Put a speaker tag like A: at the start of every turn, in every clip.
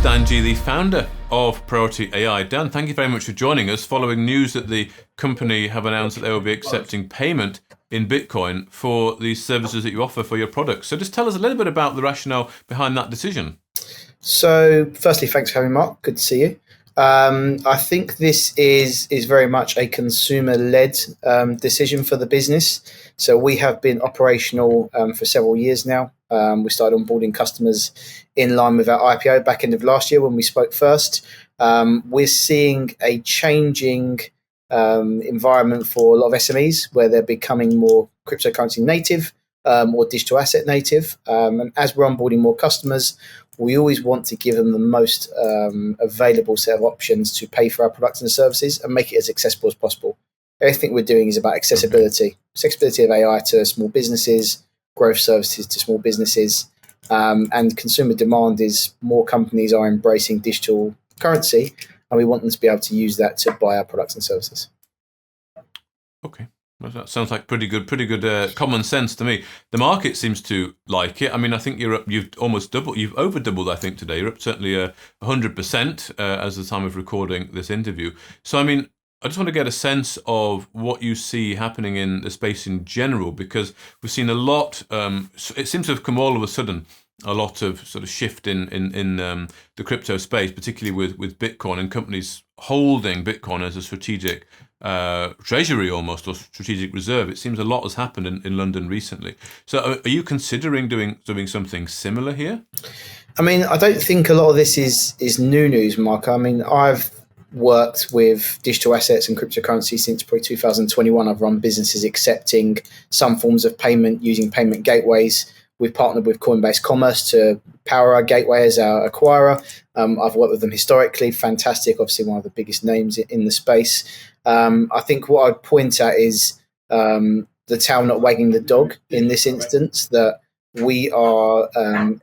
A: Dan G, the founder of Pri0rity AI. Dan, thank you very much for joining us following news that the company have announced that they will be accepting payment in Bitcoin for the services that you offer for your products. So just tell us a little bit about the rationale behind that decision.
B: So firstly, thanks for having me, Mark. Good to see you. I think this is very much a consumer-led decision for the business. So we have been operational for several years now. We started onboarding customers in line with our IPO back end of last year when we spoke first. We're seeing a changing environment for a lot of SMEs where they're becoming more cryptocurrency native or digital asset native. And as we're onboarding more customers, we always want to give them the most available set of options to pay for our products and services and make it as accessible as possible. Everything we're doing is about accessibility of AI to small businesses, growth services to small businesses, and consumer demand is more companies are embracing digital currency, and we want them to be able to use that to buy our products and services.
A: Okay. Well, that sounds like pretty good common sense to me. The market seems to like it. I mean, I think you've almost doubled, you've over doubled, I think, today. You're up certainly 100% as the time of recording this interview. So, I mean, I just want to get a sense of what you see happening in the space in general, because we've seen a lot, it seems to have come all of a sudden, a lot of sort of shift in the crypto space, particularly with Bitcoin and companies holding Bitcoin as a strategic treasury almost, or strategic reserve. It seems a lot has happened in London recently. So are you considering doing something similar here?
B: I mean, I don't think a lot of this is new news, Mark. I mean, I've worked with digital assets and cryptocurrency since probably 2021. I've run businesses accepting some forms of payment using payment gateways. We've partnered with Coinbase Commerce to power our gateway as our acquirer. I've worked with them historically. Fantastic. Obviously, one of the biggest names in the space. I think what I'd point at is the tail not wagging the dog in this instance, that we are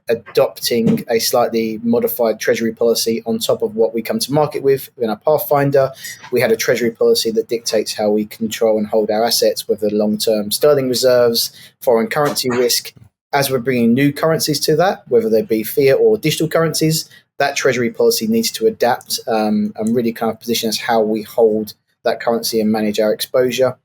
B: adopting a slightly modified treasury policy on top of what we come to market with in our Pathfinder. We had a treasury policy that dictates how we control and hold our assets, whether long-term sterling reserves, foreign currency risk. As we're bringing new currencies to that, whether they be fiat or digital currencies, that treasury policy needs to adapt and really kind of position us how we hold that currency and manage our exposure.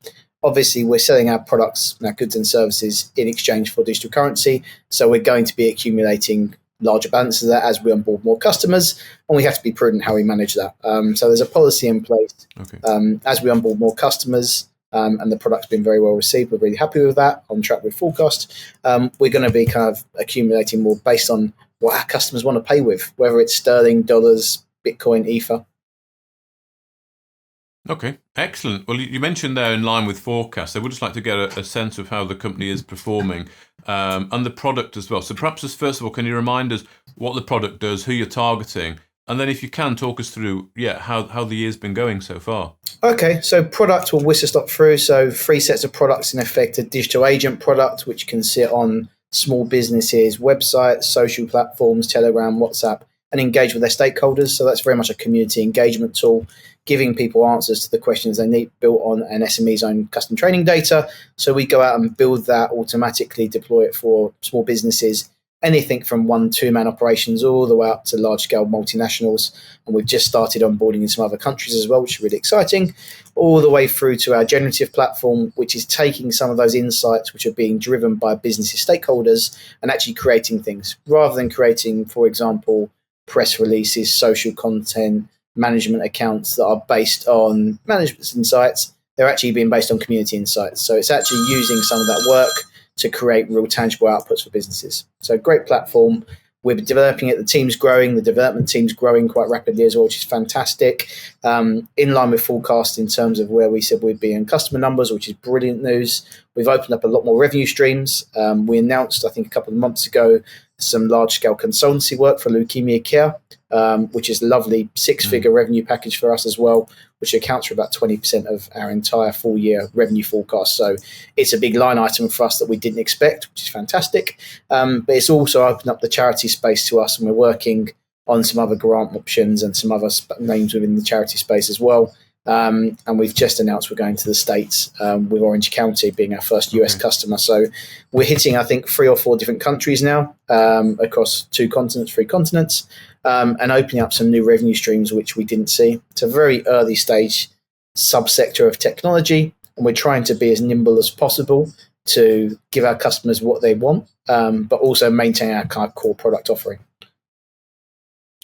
B: Obviously, we're selling our products, our goods and services in exchange for digital currency. So we're going to be accumulating larger balances of that as we onboard more customers, and we have to be prudent how we manage that. So there's a policy in place as we onboard more customers, and the product's been very well received. We're really happy with that, on track with forecast. We're going to be kind of accumulating more based on what our customers want to pay with, whether it's sterling, dollars, Bitcoin, Ether.
A: Okay, excellent. Well, you mentioned there in line with forecast. I would just like to get a sense of how the company is performing and the product as well. So perhaps just first of all, can you remind us what the product does, who you're targeting, and then if you can, talk us through, how the year's been going so far.
B: Okay, so product will whistle stop through. So 3 sets of products, in effect, a digital agent product, which can sit on small businesses, websites, social platforms, Telegram, WhatsApp, and engage with their stakeholders. So that's very much a community engagement tool, giving people answers to the questions they need, built on an SME's own custom training data. So we go out and build that, automatically deploy it for small businesses, anything from 1-2-man operations all the way up to large-scale multinationals. And we've just started onboarding in some other countries as well, which is really exciting, all the way through to our generative platform, which is taking some of those insights which are being driven by business stakeholders and actually creating things, rather than creating, for example, press releases, social content, management accounts that are based on management insights. They're actually being based on community insights. So it's actually using some of that work to create real tangible outputs for businesses. So great platform. We're developing it. The team's growing. The development team's growing quite rapidly as well, which is fantastic. In line with forecast in terms of where we said we'd be in customer numbers, which is brilliant news. We've opened up a lot more revenue streams. We announced, I think, a couple of months ago, some large-scale consultancy work for leukemia care, which is a lovely 6-figure revenue package for us as well, which accounts for about 20% of our entire full-year revenue forecast. So it's a big line item for us that we didn't expect, which is fantastic. But it's also opened up the charity space to us, and we're working on some other grant options and some other names within the charity space as well. And we've just announced we're going to the States with Orange County being our first US customer. So we're hitting, I think, 3 or 4 different countries now across 3 continents, and opening up some new revenue streams, which we didn't see. It's a very early stage subsector of technology, and we're trying to be as nimble as possible to give our customers what they want, but also maintain our kind of core product offering.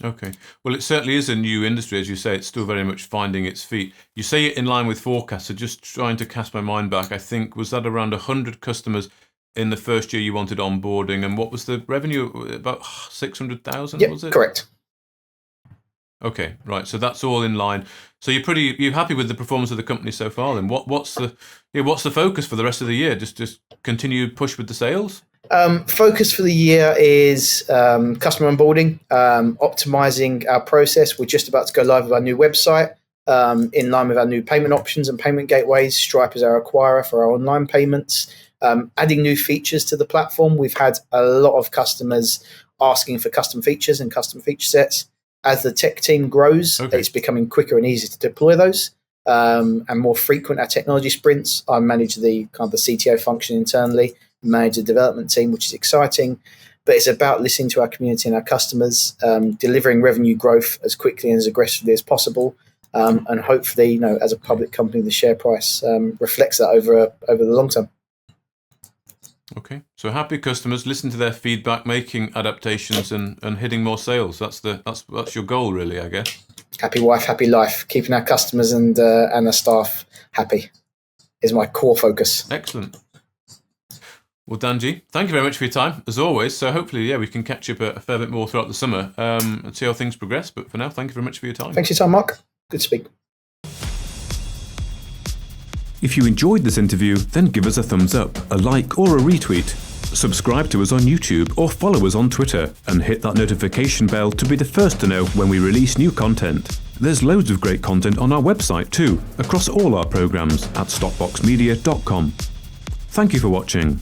A: Okay. Well, it certainly is a new industry, as you say. It's still very much finding its feet. You say it in line with forecasts. So just trying to cast my mind back, I think, was that around 100 customers in the first year you wanted onboarding? And what was the revenue? About 600,000, was it?
B: Correct.
A: Okay, right. So that's all in line. So you're happy with the performance of the company so far? Then what's the focus for the rest of the year? Just continue push with the sales?
B: Focus for the year is customer onboarding, optimizing our process. We're just about to go live with our new website, in line with our new payment options and payment gateways. Stripe is our acquirer for our online payments. Adding new features to the platform. We've had a lot of customers asking for custom features and custom feature sets. As the tech team grows, it's becoming quicker and easier to deploy those, and more frequent our technology sprints. I manage the CTO function internally, manage the development team, which is exciting. But it's about listening to our community and our customers, delivering revenue growth as quickly and as aggressively as possible, and hopefully, as a public company, the share price reflects that over the long term.
A: Okay, so happy customers, listen to their feedback, making adaptations, and hitting more sales. That's your goal, really, I guess. Happy
B: wife, happy life. Keeping our customers and our staff happy is my core focus.
A: Excellent. Well, Danji, thank you very much for your time, as always. So hopefully, we can catch up a fair bit more throughout the summer and see how things progress. But for now, thank you very much for your time.
B: Thanks for your time, Mark. Good to speak.
C: If you enjoyed this interview, then give us a thumbs up, a like or a retweet. Subscribe to us on YouTube or follow us on Twitter and hit that notification bell to be the first to know when we release new content. There's loads of great content on our website too, across all our programs at StockBoxMedia.com. Thank you for watching.